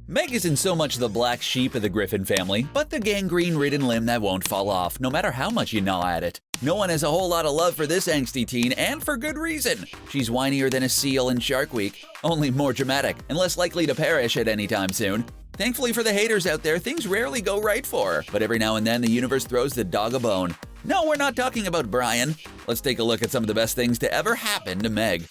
Meg isn't so much the black sheep of the Griffin family, but the gangrene-ridden limb that won't fall off, no matter how much you gnaw at it. No one has a whole lot of love for this angsty teen, and for good reason. She's whinier than a seal in Shark Week, only more dramatic and less likely to perish at any time soon. Thankfully for the haters out there, things rarely go right for her, but every now and then the universe throws the dog a bone. No, we're not talking about Brian. Let's take a look at some of the best things to ever happen to Meg.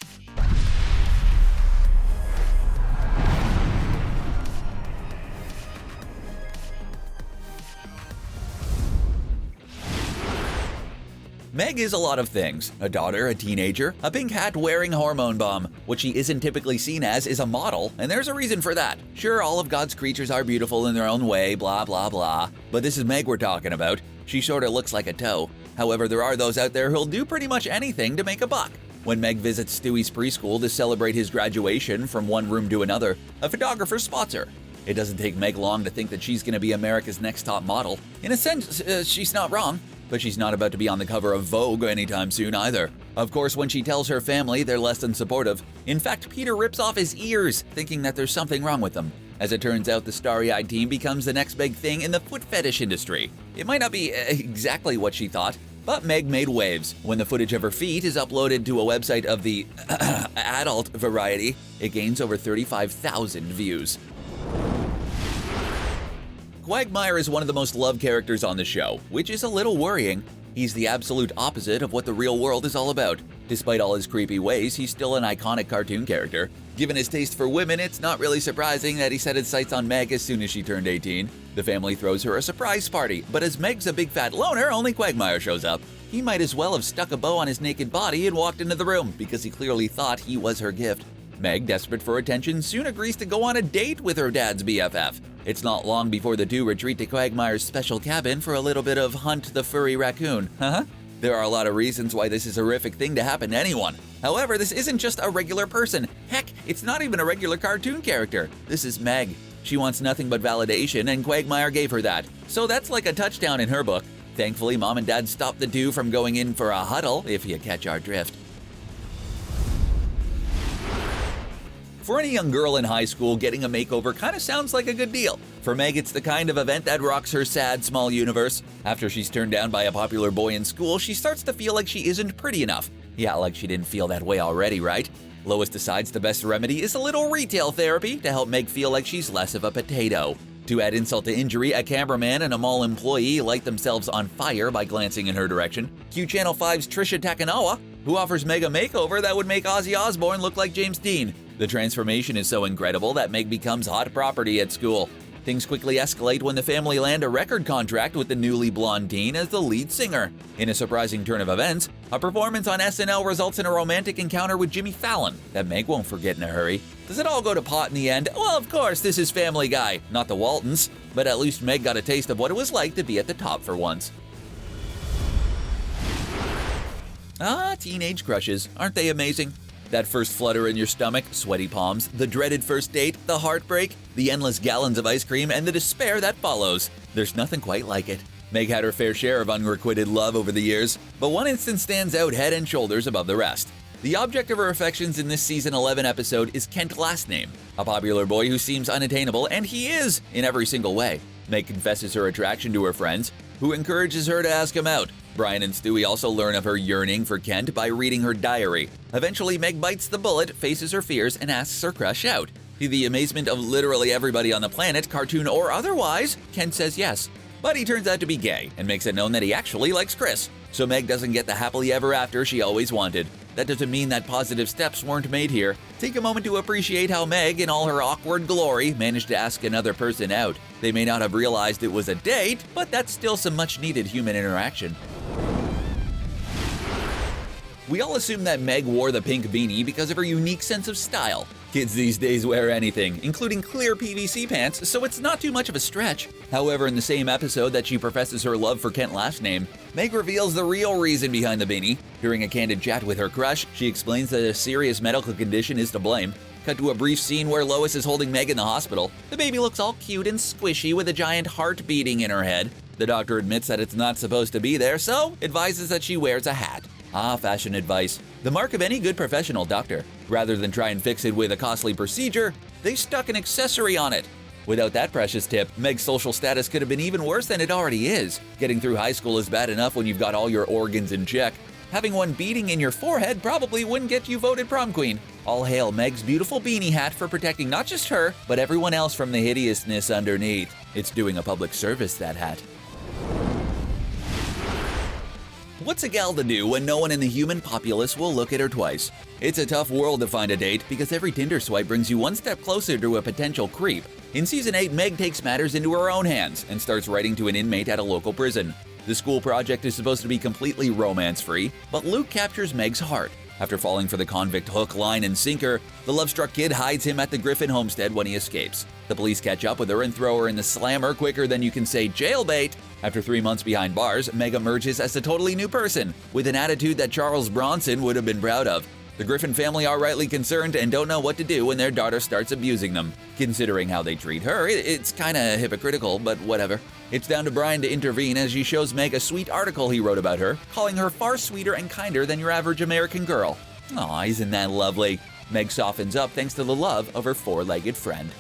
Meg is a lot of things. A daughter, a teenager, a pink hat wearing hormone bomb. What she isn't typically seen as is a model, and there's a reason for that. Sure, all of God's creatures are beautiful in their own way, blah blah blah. But this is Meg we're talking about. She sorta looks like a toe. However, there are those out there who'll do pretty much anything to make a buck. When Meg visits Stewie's preschool to celebrate his graduation from one room to another, a photographer spots her. It doesn't take Meg long to think that she's gonna be America's next top model. In a sense, she's not wrong. But she's not about to be on the cover of Vogue anytime soon either. Of course, when she tells her family, they're less than supportive. In fact, Peter rips off his ears, thinking that there's something wrong with them. As it turns out, the starry-eyed teen becomes the next big thing in the foot fetish industry. It might not be exactly what she thought, but Meg made waves. When the footage of her feet is uploaded to a website of the adult variety, it gains over 35,000 views. Quagmire is one of the most loved characters on the show, which is a little worrying. He's the absolute opposite of what the real world is all about. Despite all his creepy ways, he's still an iconic cartoon character. Given his taste for women, it's not really surprising that he set his sights on Meg as soon as she turned 18. The family throws her a surprise party, but as Meg's a big fat loner, only Quagmire shows up. He might as well have stuck a bow on his naked body and walked into the room, because he clearly thought he was her gift. Meg, desperate for attention, soon agrees to go on a date with her dad's BFF. It's not long before the two retreat to Quagmire's special cabin for a little bit of Hunt the Furry Raccoon. There are a lot of reasons why this is a horrific thing to happen to anyone. However, this isn't just a regular person. Heck, it's not even a regular cartoon character. This is Meg. She wants nothing but validation, and Quagmire gave her that. So that's like a touchdown in her book. Thankfully, Mom and Dad stopped the two from going in for a huddle, if you catch our drift. For any young girl in high school, getting a makeover kind of sounds like a good deal. For Meg, it's the kind of event that rocks her sad, small universe. After she's turned down by a popular boy in school, she starts to feel like she isn't pretty enough. Yeah, like she didn't feel that way already, right? Lois decides the best remedy is a little retail therapy to help Meg feel like she's less of a potato. To add insult to injury, a cameraman and a mall employee light themselves on fire by glancing in her direction. Cue Channel 5's Trisha Takanawa, who offers Meg a makeover that would make Ozzy Osbourne look like James Dean. The transformation is so incredible that Meg becomes hot property at school. Things quickly escalate when the family land a record contract with the newly blonde teen as the lead singer. In a surprising turn of events, a performance on SNL results in a romantic encounter with Jimmy Fallon that Meg won't forget in a hurry. Does it all go to pot in the end? Well, of course, this is Family Guy, not the Waltons. But at least Meg got a taste of what it was like to be at the top for once. Teenage crushes. Aren't they amazing? That first flutter in your stomach, sweaty palms, the dreaded first date, the heartbreak, the endless gallons of ice cream, and the despair that follows. There's nothing quite like it. Meg had her fair share of unrequited love over the years, but one instance stands out head and shoulders above the rest. The object of her affections in this season 11 episode is Kent Lastname, a popular boy who seems unattainable, and he is in every single way. Meg confesses her attraction to her friends, who encourages her to ask him out. Brian and Stewie also learn of her yearning for Kent by reading her diary. Eventually, Meg bites the bullet, faces her fears, and asks her crush out. To the amazement of literally everybody on the planet, cartoon or otherwise, Kent says yes. But he turns out to be gay and makes it known that he actually likes Chris. So Meg doesn't get the happily ever after she always wanted. That doesn't mean that positive steps weren't made here. Take a moment to appreciate how Meg, in all her awkward glory, managed to ask another person out. They may not have realized it was a date, but that's still some much-needed human interaction. We all assume that Meg wore the pink beanie because of her unique sense of style. Kids these days wear anything, including clear PVC pants, so it's not too much of a stretch. However, in the same episode that she professes her love for Kent Lastname, Meg reveals the real reason behind the beanie. During a candid chat with her crush, she explains that a serious medical condition is to blame. Cut to a brief scene where Lois is holding Meg in the hospital. The baby looks all cute and squishy with a giant heart beating in her head. The doctor admits that it's not supposed to be there, so advises that she wears a hat. Fashion advice. The mark of any good professional doctor. Rather than try and fix it with a costly procedure, they stuck an accessory on it. Without that precious tip, Meg's social status could have been even worse than it already is. Getting through high school is bad enough when you've got all your organs in check. Having one beating in your forehead probably wouldn't get you voted prom queen. All hail Meg's beautiful beanie hat for protecting not just her, but everyone else from the hideousness underneath. It's doing a public service, that hat. What's a gal to do when no one in the human populace will look at her twice? It's a tough world to find a date because every Tinder swipe brings you one step closer to a potential creep. In Season 8, Meg takes matters into her own hands and starts writing to an inmate at a local prison. The school project is supposed to be completely romance-free, but Luke captures Meg's heart. After falling for the convict hook, line, and sinker, the love-struck kid hides him at the Griffin homestead when he escapes. The police catch up with her and throw her in the slammer quicker than you can say jailbait. After 3 months behind bars, Meg emerges as a totally new person, with an attitude that Charles Bronson would have been proud of. The Griffin family are rightly concerned and don't know what to do when their daughter starts abusing them. Considering how they treat her, it's kinda hypocritical, but whatever. It's down to Brian to intervene as he shows Meg a sweet article he wrote about her, calling her far sweeter and kinder than your average American girl. Aw, isn't that lovely? Meg softens up thanks to the love of her four-legged friend.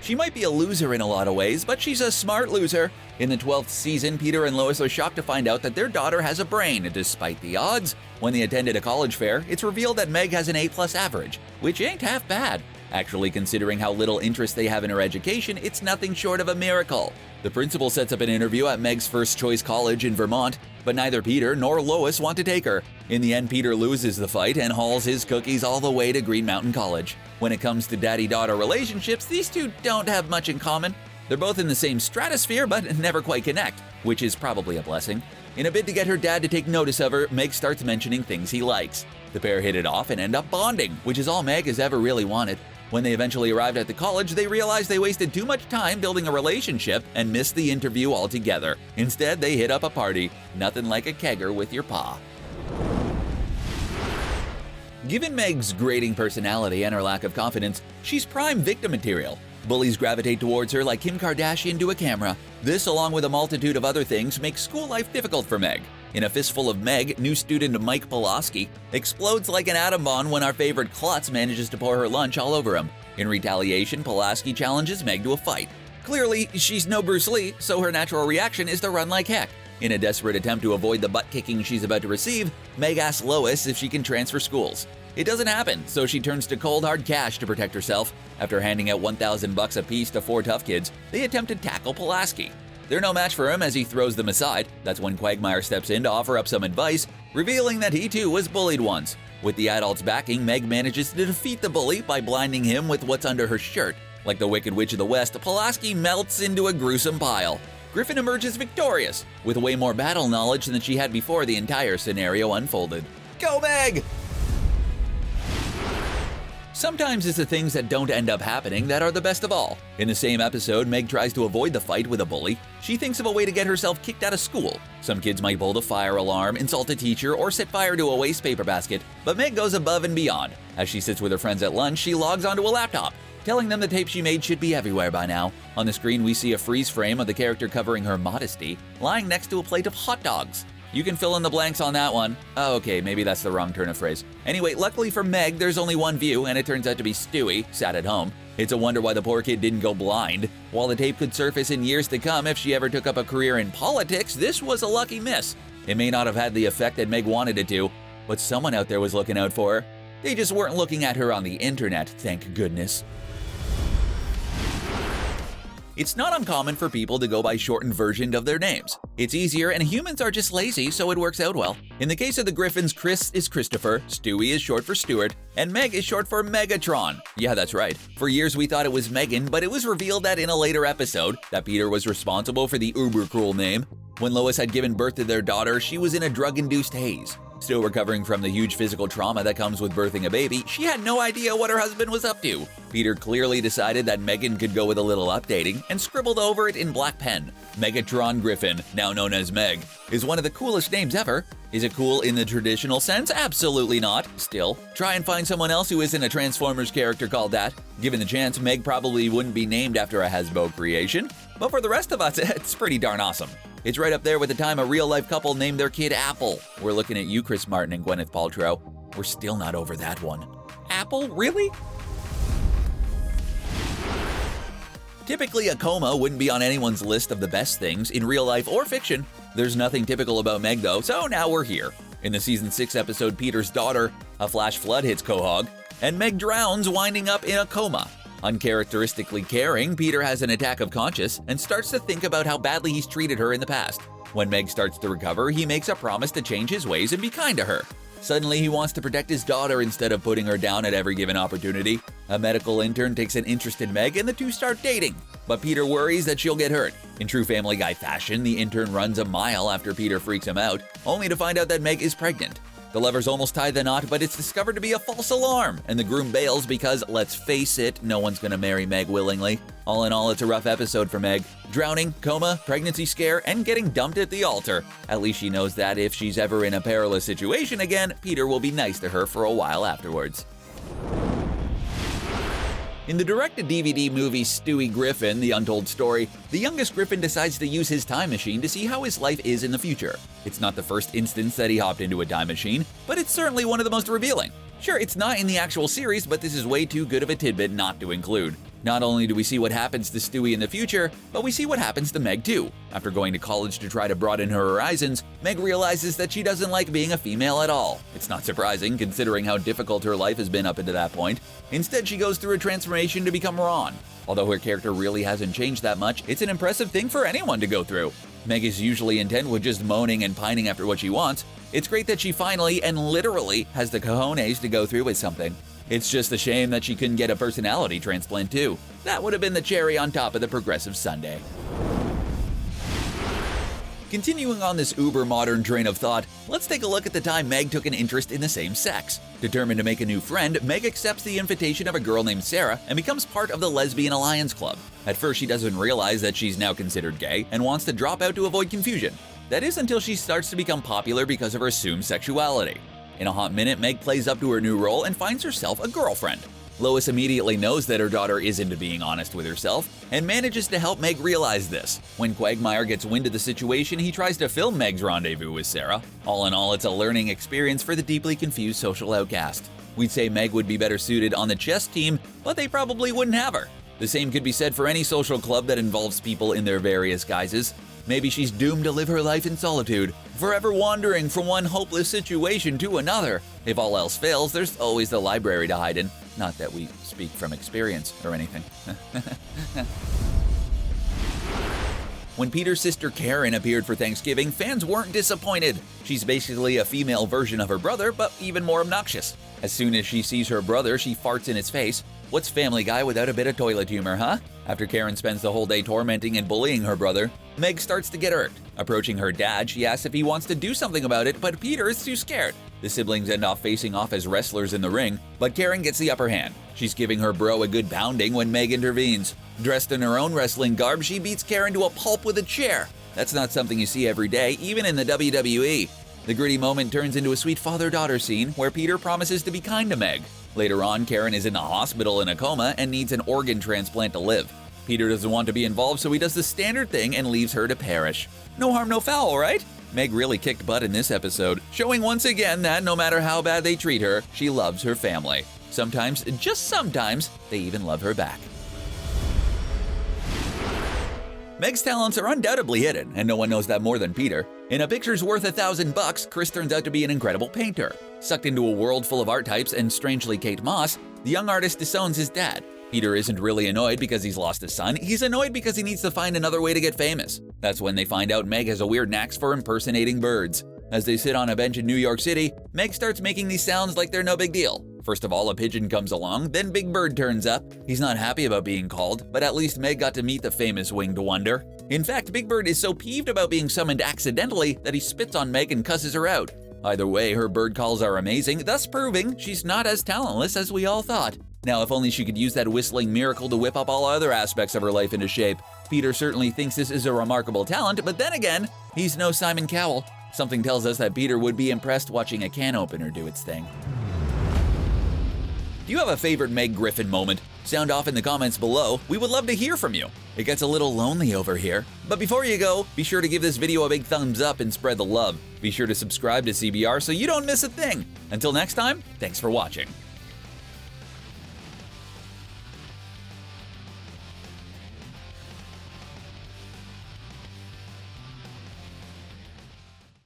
She might be a loser in a lot of ways, but she's a smart loser. In the 12th season, Peter and Lois are shocked to find out that their daughter has a brain, despite the odds. When they attended a college fair, it's revealed that Meg has an A+ average, which ain't half bad. Actually, considering how little interest they have in her education, it's nothing short of a miracle. The principal sets up an interview at Meg's first-choice college in Vermont, but neither Peter nor Lois want to take her. In the end, Peter loses the fight and hauls his cookies all the way to Green Mountain College. When it comes to daddy-daughter relationships, these two don't have much in common. They're both in the same stratosphere, but never quite connect, which is probably a blessing. In a bid to get her dad to take notice of her, Meg starts mentioning things he likes. The pair hit it off and end up bonding, which is all Meg has ever really wanted. When they eventually arrived at the college, they realized they wasted too much time building a relationship and missed the interview altogether. Instead, they hit up a party. Nothing like a kegger with your pa. Given Meg's grating personality and her lack of confidence, she's prime victim material. Bullies gravitate towards her like Kim Kardashian to a camera. This, along with a multitude of other things, makes school life difficult for Meg. In A Fistful of Meg, new student Mike Pulaski explodes like an atom bomb when our favorite klutz manages to pour her lunch all over him. In retaliation, Pulaski challenges Meg to a fight. Clearly, she's no Bruce Lee, so her natural reaction is to run like heck. In a desperate attempt to avoid the butt-kicking she's about to receive, Meg asks Lois if she can transfer schools. It doesn't happen, so she turns to cold hard cash to protect herself. After handing out $1,000 apiece to 4 tough kids, they attempt to tackle Pulaski. They're no match for him as he throws them aside. That's when Quagmire steps in to offer up some advice, revealing that he too was bullied once. With the adults backing, Meg manages to defeat the bully by blinding him with what's under her shirt. Like the Wicked Witch of the West, Pulaski melts into a gruesome pile. Griffin emerges victorious, with way more battle knowledge than she had before the entire scenario unfolded. Go Meg! Sometimes it's the things that don't end up happening that are the best of all. In the same episode, Meg tries to avoid the fight with a bully. She thinks of a way to get herself kicked out of school. Some kids might pull the fire alarm, insult a teacher, or set fire to a waste paper basket, but Meg goes above and beyond. As she sits with her friends at lunch, she logs onto a laptop, telling them the tape she made should be everywhere by now. On the screen, we see a freeze frame of the character covering her modesty, lying next to a plate of hot dogs. You can fill in the blanks on that one. Oh, okay, maybe that's the wrong turn of phrase. Anyway, luckily for Meg, there's only one view, and it turns out to be Stewie, sat at home. It's a wonder why the poor kid didn't go blind. While the tape could surface in years to come if she ever took up a career in politics, this was a lucky miss. It may not have had the effect that Meg wanted it to, but someone out there was looking out for her. They just weren't looking at her on the internet, thank goodness. It's not uncommon for people to go by shortened versions of their names. It's easier, and humans are just lazy, so it works out well. In the case of the Griffins, Chris is Christopher, Stewie is short for Stuart, and Meg is short for Megatron. Yeah, that's right. For years we thought it was Megan, but it was revealed that in a later episode, that Peter was responsible for the uber-cruel name. When Lois had given birth to their daughter, she was in a drug-induced haze. Still recovering from the huge physical trauma that comes with birthing a baby, she had no idea what her husband was up to. Peter clearly decided that Megan could go with a little updating and scribbled over it in black pen. Megatron Griffin, now known as Meg, is one of the coolest names ever. Is it cool in the traditional sense? Absolutely not. Still, try and find someone else who isn't a Transformers character called that. Given the chance, Meg probably wouldn't be named after a Hasbro creation. But for the rest of us, it's pretty darn awesome. It's right up there with the time a real-life couple named their kid Apple. We're looking at you, Chris Martin and Gwyneth Paltrow. We're still not over that one. Apple, really? Typically, a coma wouldn't be on anyone's list of the best things in real life or fiction. There's nothing typical about Meg though, so now we're here. In the Season 6 episode Peter's Daughter, a flash flood hits Quahog, and Meg drowns, winding up in a coma. Uncharacteristically caring, Peter has an attack of conscience and starts to think about how badly he's treated her in the past. When Meg starts to recover, he makes a promise to change his ways and be kind to her. Suddenly, he wants to protect his daughter instead of putting her down at every given opportunity. A medical intern takes an interest in Meg and the two start dating. But Peter worries that she'll get hurt. In true Family Guy fashion, the intern runs a mile after Peter freaks him out, only to find out that Meg is pregnant. The lovers almost tie the knot, but it's discovered to be a false alarm, and the groom bails because, let's face it, no one's gonna marry Meg willingly. All in all, it's a rough episode for Meg. Drowning, coma, pregnancy scare, and getting dumped at the altar. At least she knows that if she's ever in a perilous situation again, Peter will be nice to her for a while afterwards. In the direct-to-DVD movie Stewie Griffin, The Untold Story, the youngest Griffin decides to use his time machine to see how his life is in the future. It's not the first instance that he hopped into a time machine, but it's certainly one of the most revealing. Sure, it's not in the actual series, but this is way too good of a tidbit not to include. Not only do we see what happens to Stewie in the future, but we see what happens to Meg too. After going to college to try to broaden her horizons, Meg realizes that she doesn't like being a female at all. It's not surprising, considering how difficult her life has been up until that point. Instead, she goes through a transformation to become Ron. Although her character really hasn't changed that much, it's an impressive thing for anyone to go through. Meg is usually intent with just moaning and pining after what she wants. It's great that she finally and literally has the cojones to go through with something. It's just a shame that she couldn't get a personality transplant too. That would have been the cherry on top of the progressive sundae. Continuing on this uber-modern train of thought, let's take a look at the time Meg took an interest in the same sex. Determined to make a new friend, Meg accepts the invitation of a girl named Sarah and becomes part of the Lesbian Alliance Club. At first, she doesn't realize that she's now considered gay and wants to drop out to avoid confusion. That is until she starts to become popular because of her assumed sexuality. In a hot minute, Meg plays up to her new role and finds herself a girlfriend. Lois immediately knows that her daughter is into being honest with herself and manages to help Meg realize this. When Quagmire gets wind of the situation, he tries to film Meg's rendezvous with Sarah. All in all, it's a learning experience for the deeply confused social outcast. We'd say Meg would be better suited on the chess team, but they probably wouldn't have her. The same could be said for any social club that involves people in their various guises. Maybe she's doomed to live her life in solitude, forever wandering from one hopeless situation to another. If all else fails, there's always the library to hide in. Not that we speak from experience or anything. When Peter's sister Karen appeared for Thanksgiving, fans weren't disappointed. She's basically a female version of her brother, but even more obnoxious. As soon as she sees her brother, she farts in his face. What's Family Guy without a bit of toilet humor, huh? After Karen spends the whole day tormenting and bullying her brother, Meg starts to get irked. Approaching her dad, she asks if he wants to do something about it, but Peter is too scared. The siblings end up facing off as wrestlers in the ring, but Karen gets the upper hand. She's giving her bro a good pounding when Meg intervenes. Dressed in her own wrestling garb, she beats Karen to a pulp with a chair. That's not something you see every day, even in the WWE. The gritty moment turns into a sweet father-daughter scene where Peter promises to be kind to Meg. Later on, Karen is in the hospital in a coma and needs an organ transplant to live. Peter doesn't want to be involved, so he does the standard thing and leaves her to perish. No harm, no foul, right? Meg really kicked butt in this episode, showing once again that no matter how bad they treat her, she loves her family. Sometimes, just sometimes, they even love her back. Meg's talents are undoubtedly hidden, and no one knows that more than Peter. In A Picture's Worth $1,000, Chris turns out to be an incredible painter. Sucked into a world full of art types and strangely Kate Moss, the young artist disowns his dad. Peter isn't really annoyed because he's lost his son, he's annoyed because he needs to find another way to get famous. That's when they find out Meg has a weird knack for impersonating birds. As they sit on a bench in New York City, Meg starts making these sounds like they're no big deal. First of all, a pigeon comes along, then Big Bird turns up. He's not happy about being called, but at least Meg got to meet the famous winged wonder. In fact, Big Bird is so peeved about being summoned accidentally that he spits on Meg and cusses her out. Either way, her bird calls are amazing, thus proving she's not as talentless as we all thought. Now, if only she could use that whistling miracle to whip up all other aspects of her life into shape. Peter certainly thinks this is a remarkable talent, but then again, he's no Simon Cowell. Something tells us that Peter would be impressed watching a can opener do its thing. Do you have a favorite Meg Griffin moment? Sound off in the comments below. We would love to hear from you. It gets a little lonely over here. But before you go, be sure to give this video a big thumbs up and spread the love. Be sure to subscribe to CBR so you don't miss a thing. Until next time, thanks for watching.